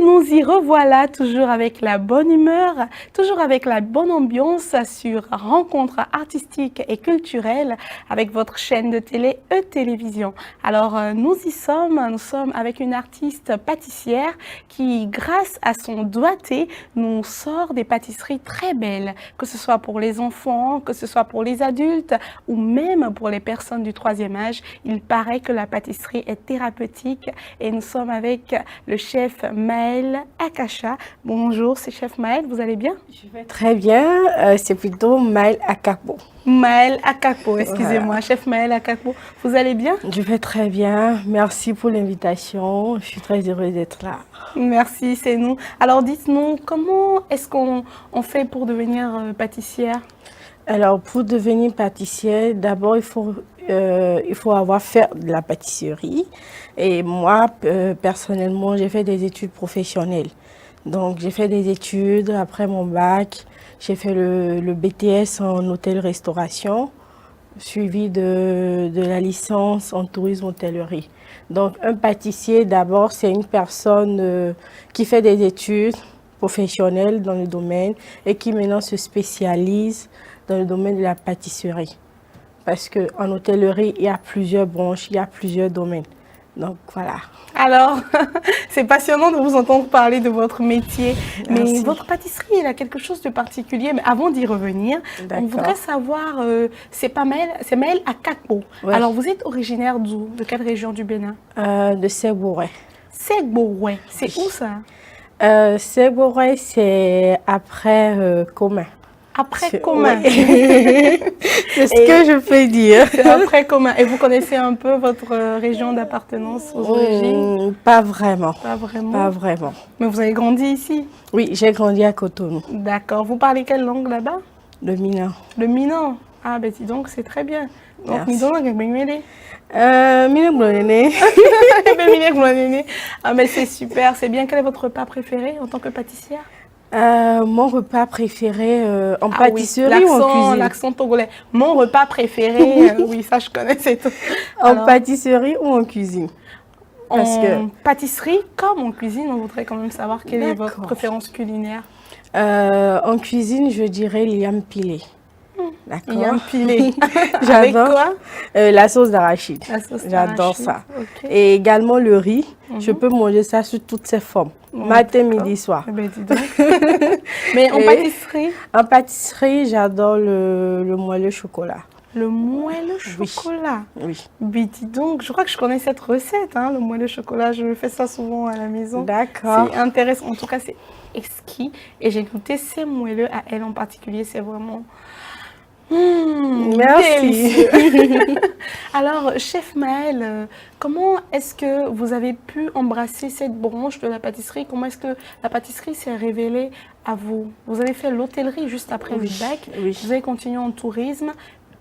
nous y revoilà, toujours avec la bonne humeur, toujours avec la bonne ambiance sur Rencontres artistiques et culturelles avec votre chaîne de télé E-Télévision. Alors, nous sommes avec une artiste pâtissière qui, grâce à son doigté, nous sort des pâtisseries très belles, que ce soit pour les enfants, que ce soit pour les adultes ou même pour les personnes du troisième âge. Il paraît que la pâtisserie est thérapeutique et nous sommes avec le chef Maëlle Akacha. Bonjour, c'est chef Maëlle, vous allez bien? Je vais très bien, c'est plutôt Maëlle Akapo. Maëlle Akapo, excusez-moi, voilà. Chef Maëlle Akapo, vous allez bien? Je vais très bien, merci pour l'invitation, je suis très heureuse d'être là. Merci, c'est nous. Alors dites-nous, comment est-ce qu'on fait pour devenir pâtissière? Alors pour devenir pâtissière, d'abord il faut avoir fait de la pâtisserie. Et moi, personnellement, j'ai fait des études professionnelles. Donc j'ai fait des études après mon bac, j'ai fait le BTS en hôtel-restauration, suivi de la licence en tourisme-hôtellerie. Donc un pâtissier, d'abord, c'est une personne qui fait des études professionnelles dans le domaine et qui maintenant se spécialise dans le domaine de la pâtisserie. Parce qu'en hôtellerie, il y a plusieurs branches, il y a plusieurs domaines. Donc voilà. Alors, c'est passionnant de vous entendre parler de votre métier. Merci. Mais votre pâtisserie, elle a quelque chose de particulier. Mais avant d'y revenir, on voudrait savoir, c'est Maëlle Akapo. Ouais. Alors, vous êtes originaire d'où? De quelle région du Bénin? De Ségouret. Ségouret, c'est où ça? Ségouret, c'est après Commun. Après Commun. Oui. C'est ce que je peux dire. C'est après Commun. Et vous connaissez un peu votre région d'appartenance aux origines? Pas vraiment. Pas vraiment? Pas vraiment. Mais vous avez grandi ici? Oui, j'ai grandi à Cotonou. D'accord. Vous parlez quelle langue là-bas? Le Minan. Le Minan? Ah, ben dis donc, c'est très bien. Donc, ah, mais c'est super. C'est bien. Quel est votre repas préféré en tant que pâtissière? Mon repas préféré en pâtisserie ou en cuisine? L'accent togolais. Mon repas préféré, oui, ça je connais, c'est tout. En pâtisserie ou en cuisine? En pâtisserie comme en cuisine, on voudrait quand même savoir quelle est votre préférence culinaire. En cuisine, je dirais liam pilé. D'accord. Liam pilé. J'adore. Quoi? La sauce d'arachide. J'adore ça. Okay. Et également le riz. Je peux manger ça sous toutes ses formes. Matin, midi, soir. Eh ben, dis donc. Mais en pâtisserie? En pâtisserie, j'adore le moelleux chocolat. Le moelleux chocolat? Oui. Mais dis donc, je crois que je connais cette recette, hein, le moelleux chocolat. Je fais ça souvent à la maison. D'accord. C'est intéressant. En tout cas, c'est exquis. Et j'ai goûté ces moelleux à elle en particulier. C'est vraiment... merci. Alors, chef Maëlle, comment est-ce que vous avez pu embrasser cette branche de la pâtisserie? Comment est-ce que la pâtisserie s'est révélée à vous? Vous avez fait l'hôtellerie juste après le bac. Oui. Vous avez continué en tourisme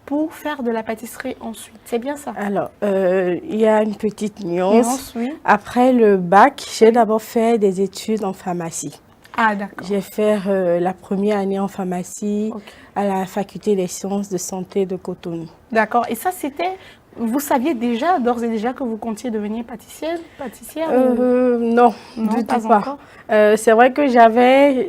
pour faire de la pâtisserie ensuite. C'est bien ça? Alors, il y a une petite nuance. Oui. Après le bac, j'ai d'abord fait des études en pharmacie. Ah, d'accord. J'ai fait la première année en pharmacie à la faculté des sciences de santé de Cotonou. D'accord. Et ça, c'était... Vous saviez déjà, d'ores et déjà, que vous comptiez devenir pâtissière Non, du tout pas. C'est vrai que j'avais,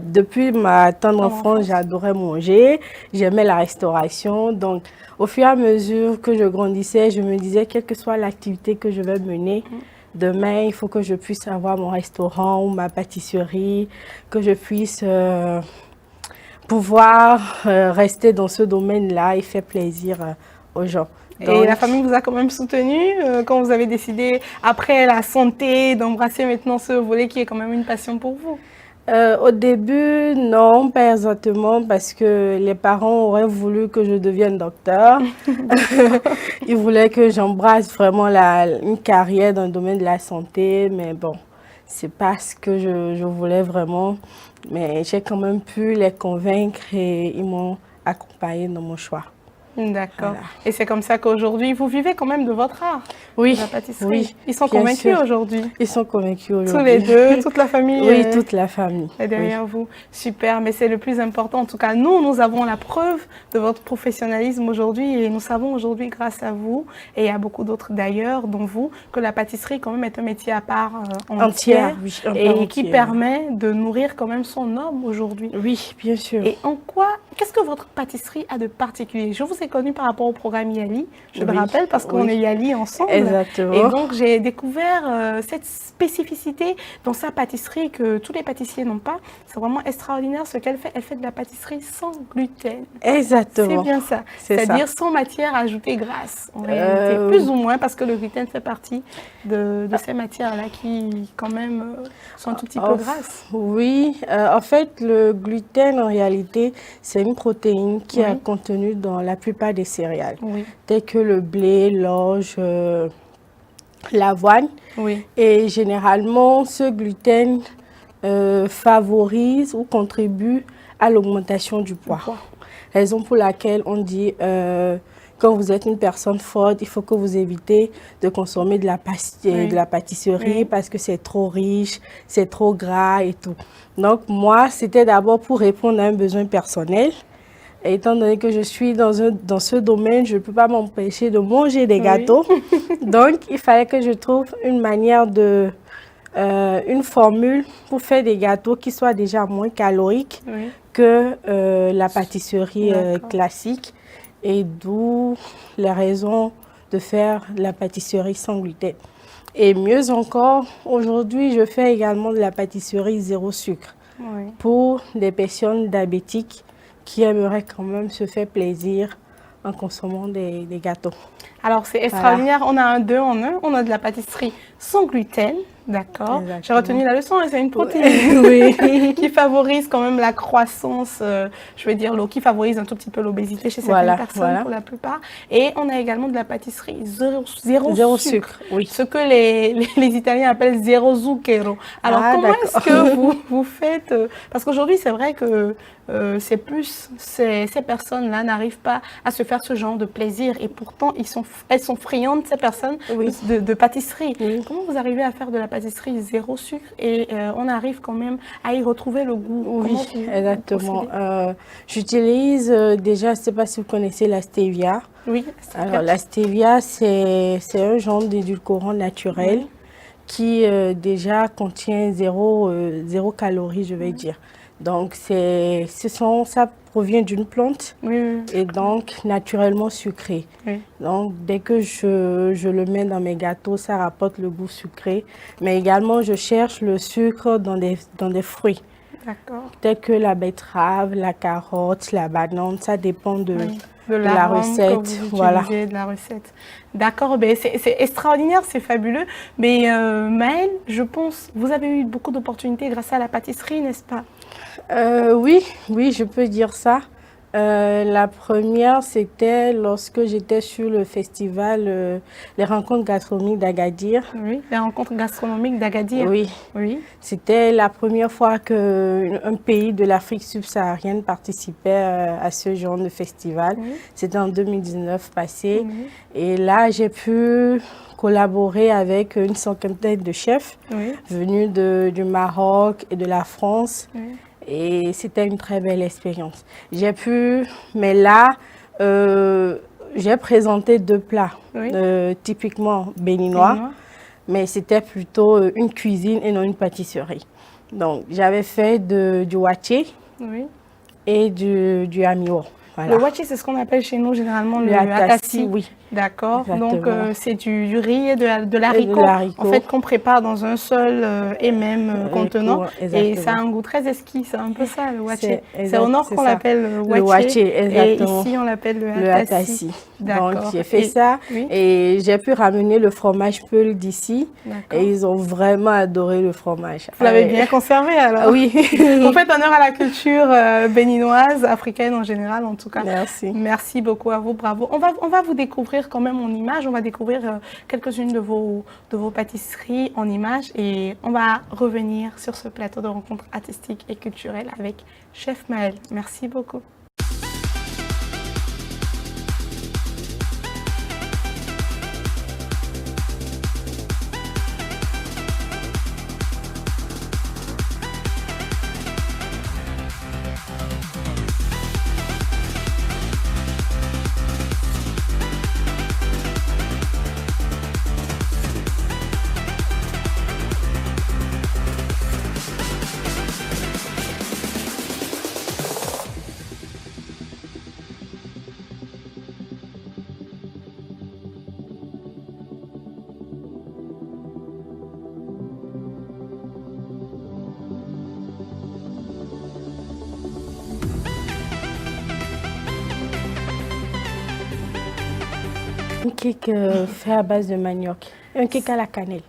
depuis ma tendre enfance, j'adorais manger, j'aimais la restauration. Donc, au fur et à mesure que je grandissais, je me disais, quelle que soit l'activité que je vais mener, demain, il faut que je puisse avoir mon restaurant ou ma pâtisserie, que je puisse pouvoir rester dans ce domaine-là et faire plaisir aux gens. Donc, et la famille vous a quand même soutenu quand vous avez décidé, après la santé, d'embrasser maintenant ce volet qui est quand même une passion pour vous? Au début, non, pas exactement, parce que les parents auraient voulu que je devienne docteur. Ils voulaient que j'embrasse vraiment une carrière dans le domaine de la santé, mais bon, c'est pas ce que je voulais vraiment. Mais j'ai quand même pu les convaincre et ils m'ont accompagnée dans mon choix. D'accord. Voilà. Et c'est comme ça qu'aujourd'hui, vous vivez quand même de votre art, Oui, de la pâtisserie. oui, Ils sont bien convaincus sûr. aujourd'hui. Ils sont convaincus Tous aujourd'hui. les deux, toute la famille Oui, toute la famille. est derrière vous. Super, mais c'est le plus important. En tout cas, nous avons la preuve de votre professionnalisme aujourd'hui et nous savons aujourd'hui, grâce à vous et à beaucoup d'autres d'ailleurs, dont vous, que la pâtisserie quand même est un métier à part entière Oui, et qui permet de nourrir quand même son homme aujourd'hui. Oui, bien sûr. Et en quoi, qu'est-ce que votre pâtisserie a de particulier? Je vous ai connu par rapport au programme Yali, je le rappelle, parce qu'on est Yali ensemble. Exactement. Et donc, j'ai découvert cette spécificité dans sa pâtisserie que tous les pâtissiers n'ont pas. C'est vraiment extraordinaire ce qu'elle fait. Elle fait de la pâtisserie sans gluten. Exactement. C'est bien ça. C'est-à-dire sans matière ajoutée grasse, en réalité. Plus ou moins, parce que le gluten fait partie de ces matières-là qui, quand même, sont un tout petit peu grasses. Oui, en fait, le gluten, en réalité, c'est une protéine qui est contenue dans la plupart des céréales, telles que le blé, l'orge, l'avoine. Et généralement, ce gluten favorise ou contribue à l'augmentation du poids. Raison pour laquelle on dit quand vous êtes une personne forte, il faut que vous évitez de consommer de la pâtisserie parce que c'est trop riche, c'est trop gras et tout. Donc moi, c'était d'abord pour répondre à un besoin personnel. Et étant donné que je suis dans ce domaine, je ne peux pas m'empêcher de manger des gâteaux. Donc il fallait que je trouve une manière de... une formule pour faire des gâteaux qui soient déjà moins caloriques que la pâtisserie classique. Et d'où les raisons de faire la pâtisserie sans gluten. Et mieux encore, aujourd'hui, je fais également de la pâtisserie zéro sucre pour des personnes diabétiques qui aimeraient quand même se faire plaisir en consommant des gâteaux. Alors, c'est extraordinaire. On a un 2 en 1. On a de la pâtisserie sans gluten. D'accord. J'ai retenu la leçon. C'est une protéine qui favorise quand même la croissance, je vais dire, qui favorise un tout petit peu l'obésité chez certaines personnes pour la plupart. Et on a également de la pâtisserie zéro sucre. Ce que les Italiens appellent zéro zucchero. Alors, comment est-ce que vous faites parce qu'aujourd'hui, c'est vrai que c'est plus, ces personnes-là n'arrivent pas à se faire ce genre de plaisir. Et pourtant, elles sont friandes, ces personnes, de pâtisserie. Comment vous arrivez à faire de la pâtisserie zéro sucre et on arrive quand même à y retrouver le goût? Exactement. J'utilise déjà, je ne sais pas si vous connaissez la stevia. Alors, la stevia, c'est un genre d'édulcorant naturel qui déjà contient zéro calories, je vais dire. Donc, ça provient d'une plante et donc naturellement sucré. Donc, dès que je le mets dans mes gâteaux, ça rapporte le goût sucré. Mais également, je cherche le sucre dans des fruits. Tels que la betterave, la carotte, la banane, ça dépend de la recette. De la recette. D'accord, c'est extraordinaire, c'est fabuleux. Mais Maëlle, je pense, vous avez eu beaucoup d'opportunités grâce à la pâtisserie, n'est-ce pas? Oui, je peux dire ça. La première, c'était lorsque j'étais sur le festival les rencontres gastronomiques d'Agadir. Oui, les rencontres gastronomiques d'Agadir. Oui. C'était la première fois qu'un pays de l'Afrique subsaharienne participait à ce genre de festival. C'était en 2019 passé. Et là, j'ai pu collaborer avec une cinquantaine de chefs venus du Maroc et de la France. Et c'était une très belle expérience. Mais là, j'ai présenté 2 plats, typiquement béninois, mais c'était plutôt une cuisine et non une pâtisserie. Donc, j'avais fait du waché et du amiwo. Le waché, c'est ce qu'on appelle chez nous généralement le atassi. D'accord. Donc, c'est du riz et de l'haricot, en fait, qu'on prépare dans un seul et même contenant. Et ça a un goût très exquis. C'est un peu ça, le waché. C'est au nord qu'on l'appelle le waché. Et ici, on l'appelle le atassi. Donc, j'ai fait ça et j'ai pu ramener le fromage peul d'ici. Et ils ont vraiment adoré le fromage. Vous l'avez bien conservé alors? Oui. Vous faites honneur à la culture béninoise, africaine en général en tout cas. Merci. Merci beaucoup à vous, bravo. On va vous découvrir quand même en images, on va découvrir quelques-unes de vos pâtisseries en images et on va revenir sur ce plateau de rencontres artistiques et culturelles avec Chef Maëlle. Merci beaucoup. Un cake fait à base de manioc. Un cake à la cannelle.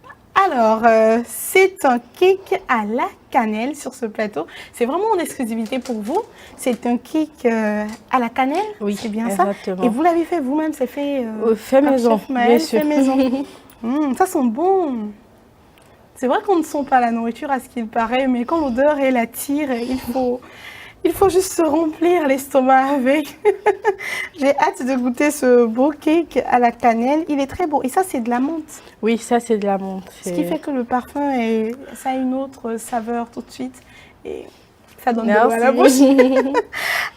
Alors, c'est un cake à la cannelle sur ce plateau. C'est vraiment en exclusivité pour vous. C'est un cake à la cannelle, Oui, c'est bien exactement. ça. Et vous l'avez fait vous-même, c'est fait fait par maison, Chef Maël, bien sûr. fait maison. Ça sent bon. C'est vrai qu'on ne sent pas la nourriture à ce qu'il paraît, mais quand l'odeur elle attire, il faut juste se remplir l'estomac avec. J'ai hâte de goûter ce beau cake à la cannelle. Il est très beau. Et ça, c'est de la menthe. Oui, ça c'est de la menthe. Ce qui fait que le parfum, ça a une autre saveur tout de suite. Et ça donne de l'eau à la bouche.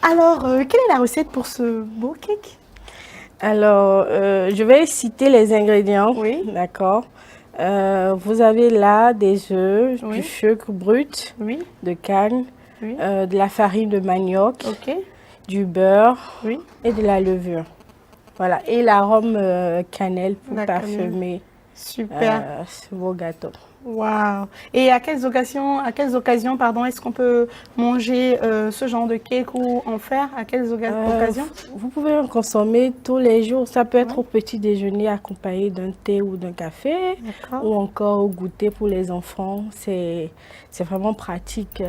Alors, quelle est la recette pour ce beau cake? Alors, je vais citer les ingrédients. Oui. D'accord. Vous avez là des œufs, Oui. du sucre brut, Oui, de canne, oui. de la farine de manioc, Ok. du beurre Oui. et de la levure. Voilà. Et l'arôme cannelle pour La cannelle. parfumer Super. ce beau gâteau. Waouh. Et à quelles occasions, pardon, est-ce qu'on peut manger ce genre de cake ou en faire? À quelles occasions? Vous pouvez en consommer tous les jours. Ça peut être Ouais. au petit déjeuner accompagné d'un thé ou d'un café, D'accord. ou encore au goûter pour les enfants. C'est vraiment pratique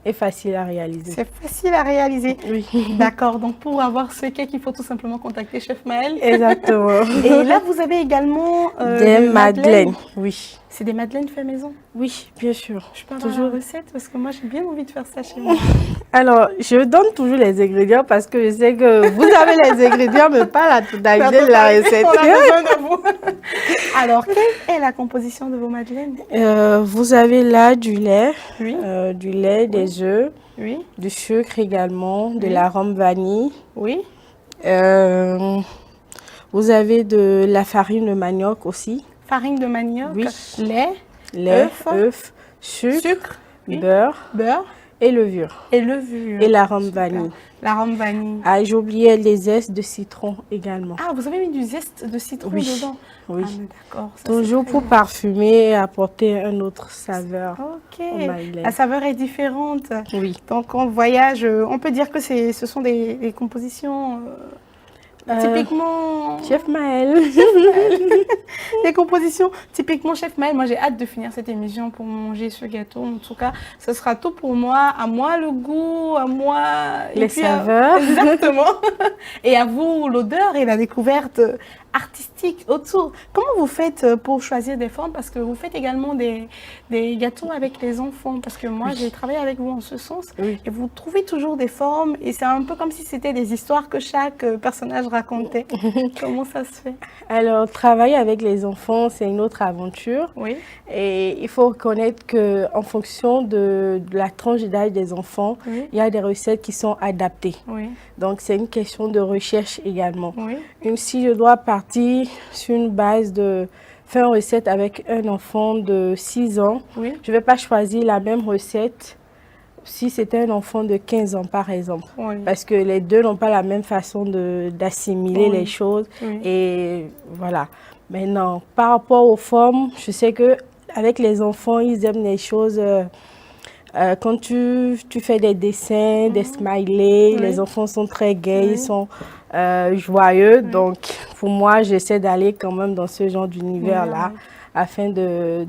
et facile à réaliser. C'est facile à réaliser. Oui, D'accord. Donc, pour avoir ce cake, il faut tout simplement contacter Chef Maël. exactement. Et là, vous avez également Des madeleines. Oui, C'est des madeleines fait maison. oui, bien sûr. Je peux avoir Toujours. la recette parce que moi, j'ai bien envie de faire ça chez moi. Alors, je donne toujours les ingrédients parce que je sais que vous avez les ingrédients, mais pas la totalité de la recette. On a besoin de vous. Alors, quelle est la composition de vos madeleines? Vous avez là du lait, Oui, des œufs, oui, du sucre également, de Oui. l'arôme vanille. oui. Euh, vous avez de la farine de manioc aussi, Farine de manioc, Oui. lait, lait, Œuf. œuf, sucre, sucre, oui, beurre beurre et levure. et levure. Et l'arôme Super. vanille. L'arôme vanille. Ah, j'ai oublié les zestes de citron également. Ah, vous avez mis du zeste de citron Oui, dedans? oui. Ah, mais d'accord. ça, c'est Toujours très pour bon. parfumer et apporter une autre saveur Ok. au madeleine. La saveur est différente. Oui. Donc, on voyage, on peut dire que ce sont des compositions typiquement. Chef Maël. Des compositions typiquement Chef Maël. Moi, j'ai hâte de finir cette émission pour manger ce gâteau. En tout cas, ce sera tout pour moi. À moi le goût, à moi et Les puis saveurs. Exactement. Et à vous l'odeur et la découverte artistique autour. Comment vous faites pour choisir des formes? Parce que vous faites également des gâteaux avec les enfants. Parce que moi, j'ai travaillé avec vous en ce sens. Oui. Et vous trouvez toujours des formes. Et c'est un peu comme si c'était des histoires que chaque personnage racontait. Comment ça se fait? Alors, travailler avec les enfants, c'est une autre aventure. Oui. Et il faut reconnaître qu'en fonction de la tranche d'âge des enfants, Oui. il y a des recettes qui sont adaptées. Oui. Donc, c'est une question de recherche également. Oui. Si je dois partir sur une base de faire une recette avec un enfant de 6 ans, Oui. je ne vais pas choisir la même recette si c'était un enfant de 15 ans, par exemple. Oui. Parce que les deux n'ont pas la même façon d'assimiler Oui. les choses. Oui. Et voilà. Maintenant, par rapport aux formes, je sais que avec les enfants, ils aiment les choses. Quand tu fais des dessins, des smileys, Oui. les enfants sont très gais, Oui. ils sont joyeux. Oui. Donc, pour moi, j'essaie d'aller quand même dans ce genre d'univers-là Oui. afin de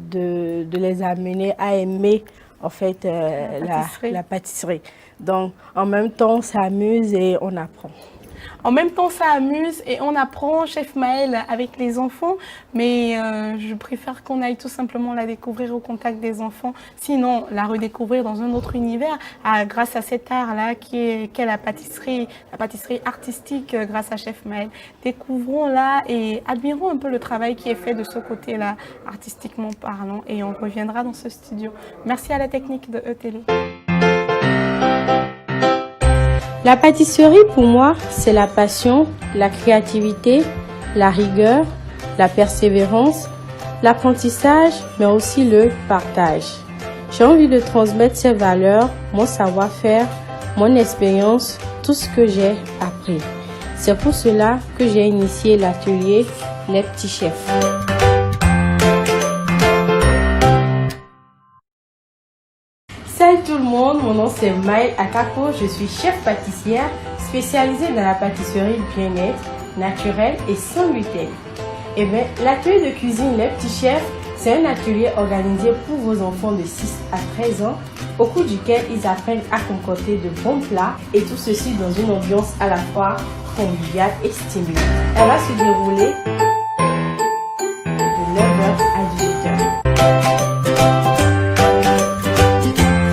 les amener à aimer en fait la pâtisserie. Donc, en même temps, on s'amuse et on apprend. En même temps, ça amuse et on apprend, Chef Maël, avec les enfants. Mais je préfère qu'on aille tout simplement la découvrir au contact des enfants. Sinon, la redécouvrir dans un autre univers grâce à cet art-là qu'est la pâtisserie artistique grâce à Chef Maël. Découvrons-la et admirons un peu le travail qui est fait de ce côté-là, artistiquement parlant. Et on reviendra dans ce studio. Merci à la technique de E-Télé. La pâtisserie, pour moi, c'est la passion, la créativité, la rigueur, la persévérance, l'apprentissage, mais aussi le partage. J'ai envie de transmettre ces valeurs, mon savoir-faire, mon expérience, tout ce que j'ai appris. C'est pour cela que j'ai initié l'atelier Les Petits Chefs. Salut tout le monde, mon nom c'est Maël Akako, je suis chef pâtissière spécialisée dans la pâtisserie bien-être naturel et sans gluten. Eh bien, l'atelier de cuisine Les Petits Chefs, c'est un atelier organisé pour vos enfants de 6 à 13 ans, au cours duquel ils apprennent à concocter de bons plats et tout ceci dans une ambiance à la fois conviviale et stimulante. Elle va se dérouler de 9h à 18h.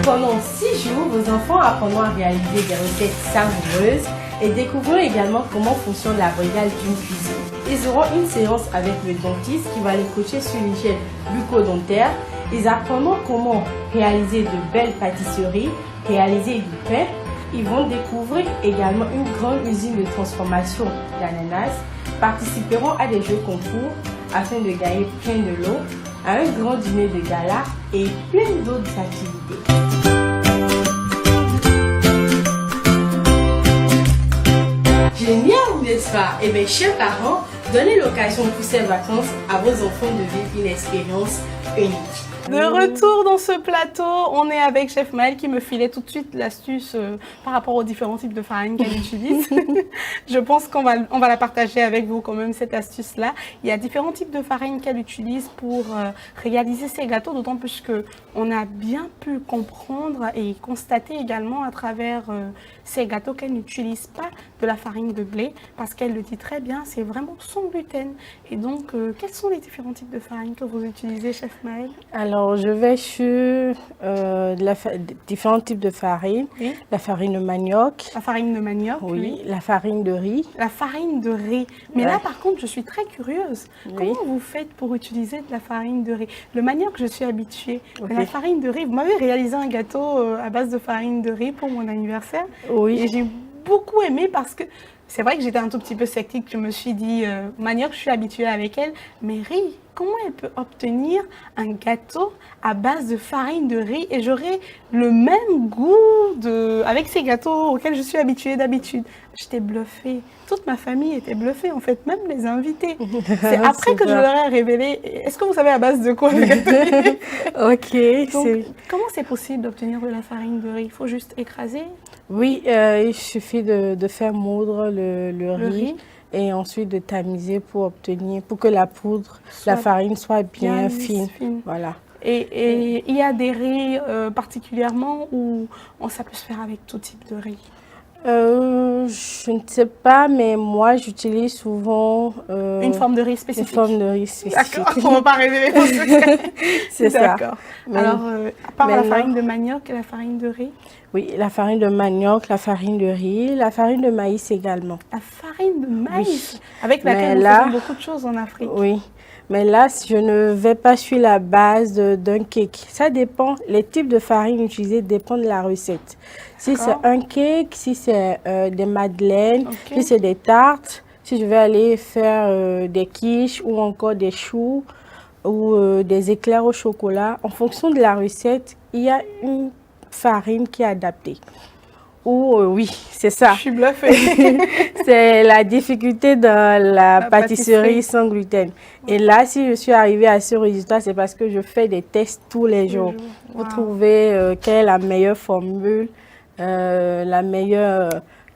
Pendant 6 jours, vos enfants apprendront à réaliser des recettes savoureuses et découvriront également comment fonctionne la brigade d'une cuisine. Ils auront une séance avec le dentiste qui va les coacher sur l'hygiène bucco-dentaire. Ils apprendront comment réaliser de belles pâtisseries, réaliser du pain. Ils vont découvrir également une grande usine de transformation d'ananas, participeront à des jeux concours afin de gagner plein de lots, à un grand dîner de gala et plein d'autres activités. Génial, n'est-ce pas? Eh bien, chers parents, donnez l'occasion pour ces vacances à vos enfants de vivre une expérience unique. De retour dans ce plateau, on est avec Chef Maëlle qui me filait tout de suite l'astuce par rapport aux différents types de farine qu'elle utilise. Je pense qu'on va la partager avec vous quand même, cette astuce-là. Il y a différents types de farine qu'elle utilise pour réaliser ses gâteaux, d'autant plus qu'on a bien pu comprendre et constater également à travers ces gâteaux qu'elle n'utilise pas de la farine de blé, parce qu'elle le dit très bien, c'est vraiment sans gluten. Et donc, quels sont les différents types de farine que vous utilisez, Chef Maëlle? Alors, je vais sur différents types de farine. Oui. La farine de manioc. La farine de manioc, Oui. oui. La farine de riz. La farine de riz. Mais là, par contre, je suis très curieuse. Oui. Comment vous faites pour utiliser de la farine de riz? Le manioc, je suis habituée. Ok. Mais la farine de riz, vous m'avez réalisé un gâteau à base de farine de riz pour mon anniversaire. Oui. Et j'ai beaucoup aimé parce que c'est vrai que j'étais un tout petit peu sceptique. Je me suis dit, manioc, je suis habituée avec elle. Mais riz, comment elle peut obtenir un gâteau à base de farine de riz et j'aurai le même goût avec ces gâteaux auxquels je suis habituée d'habitude? J'étais bluffée. Toute ma famille était bluffée, en fait, même les invités. C'est après que je leur ai révélé. Est-ce que vous savez à base de quoi le gâteau? Ok. Donc, comment c'est possible d'obtenir de la farine de riz? Il faut juste écraser Oui, il suffit de faire moudre le riz. riz Et ensuite de tamiser pour que la poudre, la farine soit bien fine. Voilà. Et il y a des riz particulièrement où ça peut se faire avec tout type de riz? Je ne sais pas, mais moi j'utilise souvent Une forme de riz spécifique. Une forme de riz spécifique. D'accord, on ne va pas révéler ton secret. C'est ça. D'accord. Alors, à part la farine de manioc et la farine de riz? Oui, la farine de manioc, la farine de riz, la farine de maïs également. La farine de maïs, Oui. avec laquelle nous faisons beaucoup de choses en Afrique. Oui, mais là, je ne vais pas sur la base d'un cake. Ça dépend, les types de farine utilisées dépendent de la recette. Si c'est un cake, si c'est des madeleines, si c'est des tartes, si je vais aller faire des quiches ou encore des choux ou des éclairs au chocolat, en fonction de la recette, il y a une farine qui est adaptée. Ou oui, c'est ça. Je suis bluffée. C'est la difficulté dans la pâtisserie sans gluten. Et là, si je suis arrivée à ce résultat, c'est parce que je fais des tests tous les jours. Pour trouver quelle est la meilleure formule,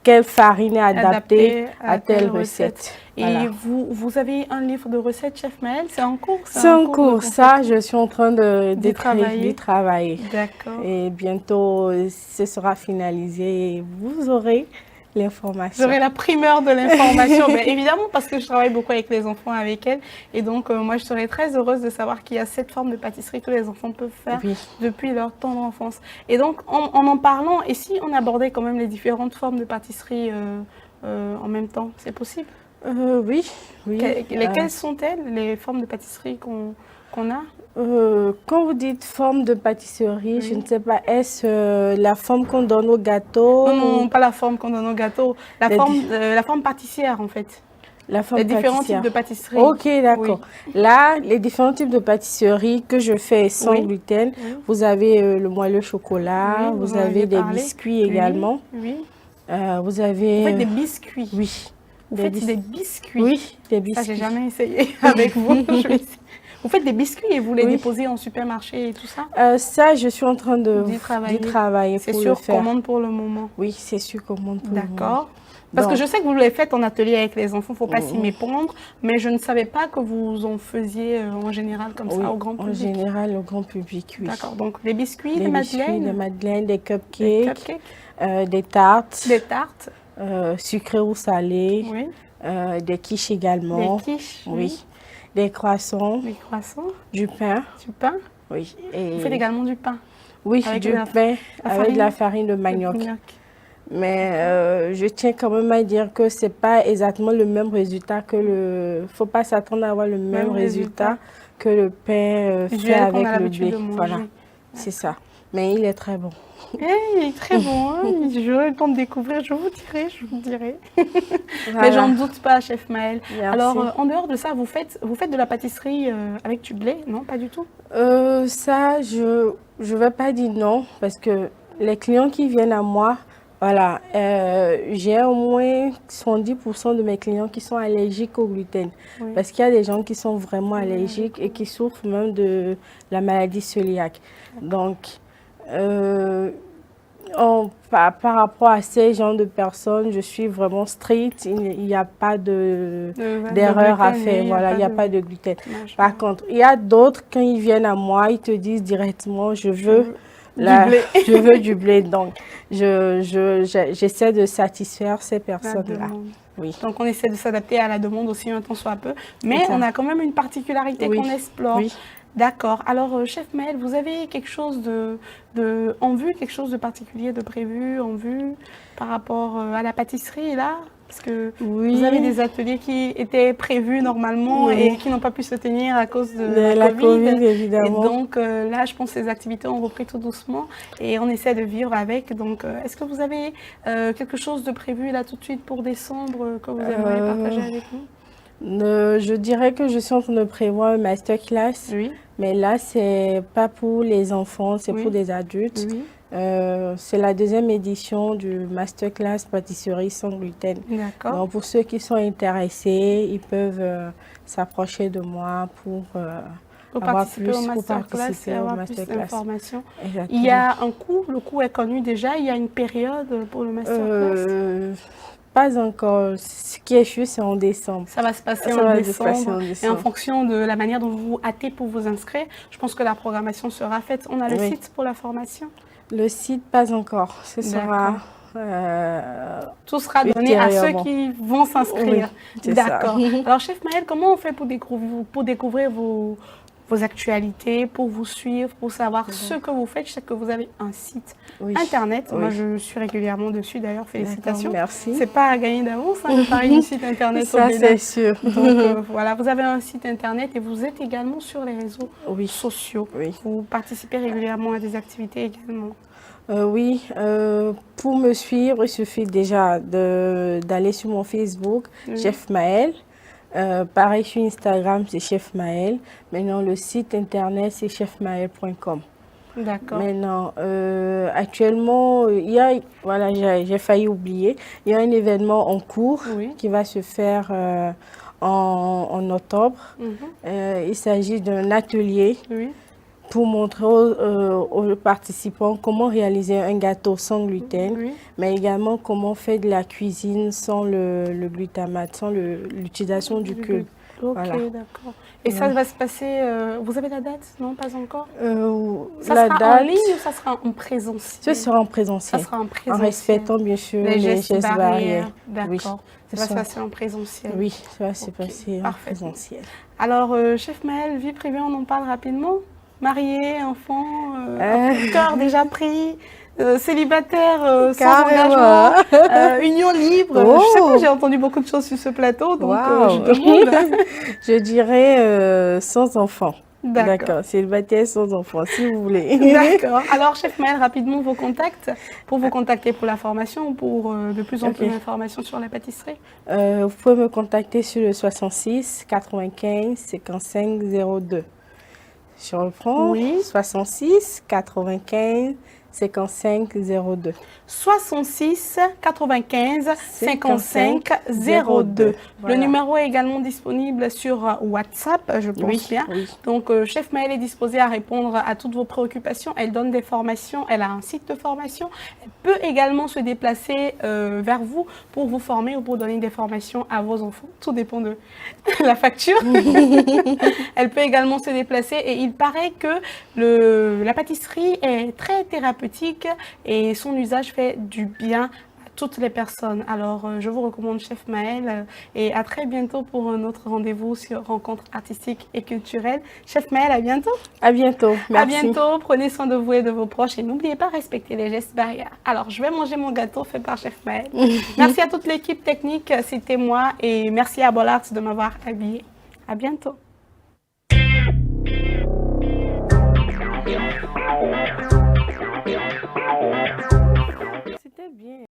quelle farine est adaptée à telle recette. Et voilà. vous avez un livre de recettes, Chef Maëlle? C'est en cours? C'est en cours. Ça, je suis en train d'y travailler. D'accord. Et bientôt, ce sera finalisé et vous aurez l'information. J'aurai la primeur de l'information, mais évidemment parce que je travaille beaucoup avec les enfants avec elle. Et donc, moi, je serais très heureuse de savoir qu'il y a cette forme de pâtisserie que les enfants peuvent faire depuis leur tendre enfance. Et donc, en parlant, et si on abordait quand même les différentes formes de pâtisserie en même temps, c'est possible? Oui. Lesquelles sont-elles, les formes de pâtisserie qu'on a? Quand vous dites forme de pâtisserie, je ne sais pas, est-ce la forme qu'on donne au gâteau? Non, pas la forme qu'on donne au gâteau, la forme pâtissière en fait. Les différents types de pâtisserie. Ok, d'accord. Oui. Là, les différents types de pâtisserie que je fais sans gluten, vous avez le moelleux chocolat, vous avez des biscuits également. Oui. Vous avez... Vous faites des biscuits? Oui. Vous faites des biscuits? Oui, des biscuits. Ça, j'ai jamais essayé avec vous. Vous Vous faites des biscuits et vous les Oui. déposez en supermarché et tout ça? Ça, je suis en train D'y travailler. d'y travailler C'est pour le sur faire. commande pour le moment. Oui, c'est sur commande pour le moment. D'accord. Parce que Donc, je sais que vous les faites en atelier avec les enfants, il ne faut pas s'y méprendre, mais je ne savais pas que vous en faisiez en général comme oui, ça au grand en public. général, au grand public, oui. D'accord, donc des biscuits, Des des biscuits, des madeleines, madeleines, des des cupcakes, cupcakes, des tartes, des tartes, sucrées ou salées, oui, des quiches des également, quiches, oui, des croissants, des croissants, du pain, du pain. oui. Vous faites également du pain Oui, avec du la pain avec de la farine de de manioc. Mais je tiens quand même à dire que c'est pas exactement le même résultat que le... Faut pas s'attendre à avoir le même résultat que le pain fait usuel qu'on avec a le l'habitude blé. de manger. Voilà, c'est ça. Mais il est très bon. Il est très bon, hein. J'aurai le temps de découvrir, je vous dirai, je vous dirai. Voilà. Mais j'en doute pas, chef Maëlle. Merci. Alors, en dehors de ça, vous faites de la pâtisserie avec du blé? Non, pas du tout. Ça, je vais pas dire non parce que les clients qui viennent à moi, voilà, j'ai au moins 70% de mes clients qui sont allergiques au gluten. Oui. Parce qu'il y a des gens qui sont vraiment allergiques et qui souffrent même de la maladie cœliaque. Donc, par rapport à ces genres de personnes, je suis vraiment stricte. Il n'y a pas d'erreur à faire. Voilà, il n'y a pas de gluten. Par contre, il y a d'autres, quand ils viennent à moi, ils te disent directement, je veux je veux du blé. Donc, j'essaie de satisfaire ces personnes-là. Oui. Donc, on essaie de s'adapter à la demande aussi un tant soit peu. Mais on a quand même une particularité qu'on explore. Oui. D'accord. Alors, chef Maëlle, vous avez quelque chose en vue, quelque chose de particulier, de prévu en vue par rapport à la pâtisserie, là? Parce que vous avez des ateliers qui étaient prévus normalement et qui n'ont pas pu se tenir à cause de la COVID. Évidemment. Et donc, là, je pense que les activités ont repris tout doucement et on essaie de vivre avec. Donc, est-ce que vous avez quelque chose de prévu là tout de suite pour décembre que vous aimeriez partager avec nous? Je dirais que je suis en train de prévoir un masterclass, mais là, c'est pas pour les enfants, c'est pour des adultes. C'est la deuxième édition du masterclass pâtisserie sans gluten. D'accord. Donc, pour ceux qui sont intéressés, ils peuvent s'approcher de moi pour participer au masterclass et avoir plus d'informations. Il y a un coût, le coût est connu déjà, il y a une période pour le masterclass? Pas encore. Ce qui est sûr, c'est en décembre. Ça va se passer en décembre. Et en fonction de la manière dont vous vous hâtez pour vous inscrire, je pense que la programmation sera faite. On a le site pour la formation? Le site, pas encore. Ce sera... tout sera donné à ceux qui vont s'inscrire. Oui, d'accord. Alors, chef Maëlle, comment on fait pour découvrir vos actualités, pour vous suivre, pour savoir ce que vous faites? Je sais que vous avez un site internet. Moi, je suis régulièrement dessus d'ailleurs. Félicitations. Merci. C'est pas à gagner d'avance, hein, de parler du site internet. Ça, c'est sûr. Donc, voilà, vous avez un site internet et vous êtes également sur les réseaux sociaux. Vous participez régulièrement à des activités également. Pour me suivre, il suffit déjà d'aller sur mon Facebook, Chef Maëlle. Pareil sur Instagram, c'est Chef Maëlle. Maintenant, le site internet, c'est chefmaëlle.com. D'accord. Maintenant, actuellement, j'ai failli oublier, il y a un événement en cours qui va se faire en octobre. Il s'agit d'un atelier pour montrer aux participants comment réaliser un gâteau sans gluten, mais également comment faire de la cuisine sans le glutamate, sans l'utilisation du cube. Ok, d'accord. Et ça va se passer, vous avez la date? Non, pas encore? Ça sera en ligne ou ça sera en présentiel? Ce sera en présentiel. Ça sera en présentiel. En respectant bien sûr les gestes barrières. D'accord. Ça va se passer en présentiel. Oui, ça va se passer en présentiel. Alors, chef Maëlle, vie privée, on en parle rapidement? Marié, enfant, cœur déjà pris, célibataire, sans engagement, union libre. Je sais pas, j'ai entendu beaucoup de choses sur ce plateau, donc je demande. Je dirais sans enfant. D'accord. Célibataire sans enfant, si vous voulez. D'accord. Alors, chef Maëlle, rapidement vos contacts, pour vous contacter pour la formation ou pour de plus en plus d'informations sur la pâtisserie? Vous pouvez me contacter sur le 66 95 55 02. Je reprends. 66 95 55 02. 66 95 55 02. Voilà. Le numéro est également disponible sur WhatsApp, je pense bien. Oui. Donc, Chef Maëlle est disposée à répondre à toutes vos préoccupations. Elle donne des formations, elle a un site de formation. Elle peut également se déplacer vers vous pour vous former ou pour donner des formations à vos enfants. Tout dépend de la facture. Elle peut également se déplacer et il paraît que la pâtisserie est très thérapeutique et son usage fait du bien à toutes les personnes. Alors, je vous recommande Chef Maëlle et à très bientôt pour un autre rendez-vous sur Rencontres artistiques et culturelles. Chef Maëlle, à bientôt. À bientôt. Merci. À bientôt. Prenez soin de vous et de vos proches et n'oubliez pas de respecter les gestes barrières. Alors, je vais manger mon gâteau fait par Chef Maëlle. Merci à toute l'équipe technique, c'était moi et merci à Bollard de m'avoir habillée. À bientôt.